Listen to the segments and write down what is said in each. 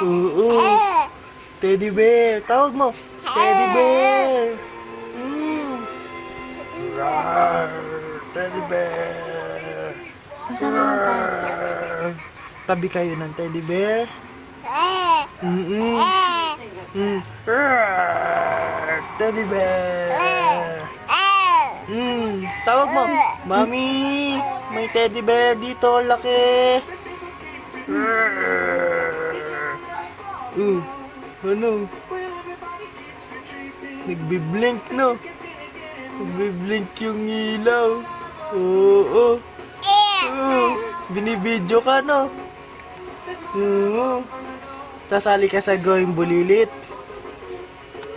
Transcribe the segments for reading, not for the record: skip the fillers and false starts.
Oo. Teddy bear. Tawag mo. Teddy bear. Rawr. Teddy bear. Kasama mo pa. Rawr. Tabi kayo ng teddy bear. Rawr. Teddy bear. Tawag mo. Mami, may teddy bear dito, laki. Ano? Nagbiblink, no? Nagbiblink yung ilaw. Oo. Binibidyo ka, no? Oo. Sasali ka sa Going Bulilit.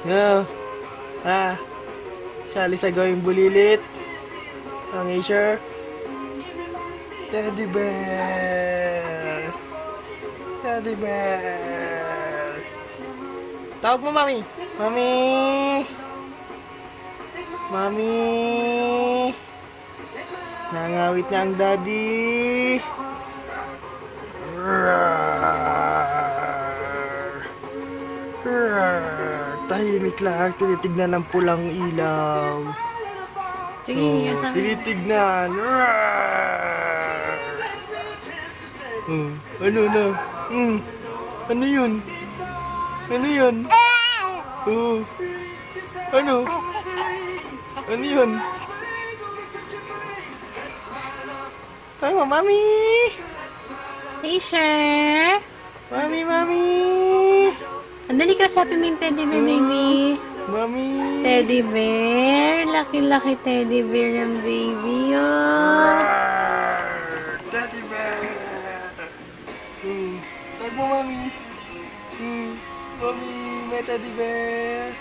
No. Sali sa Going Bulilit. Ang Acer. Teddy bear. Teddy bear. Tawag mo, Mami. Mami. Mami. Nangawit na ang daddy. Tahimik lang. Tinitignan ng pulang ilaw. Sige, kasama. Tinitignan. Ano na? Ano yun? Ano yun? Ano? Ano yun? Tayo mo, Mami! Acer! Mami, Mami! Andali ka sa yung teddy bear, baby. Mami! Teddy bear. Laki-laki teddy bear ng baby, oh. Teddy bear! Tawag mo, Mami! Mami, may teddy bear!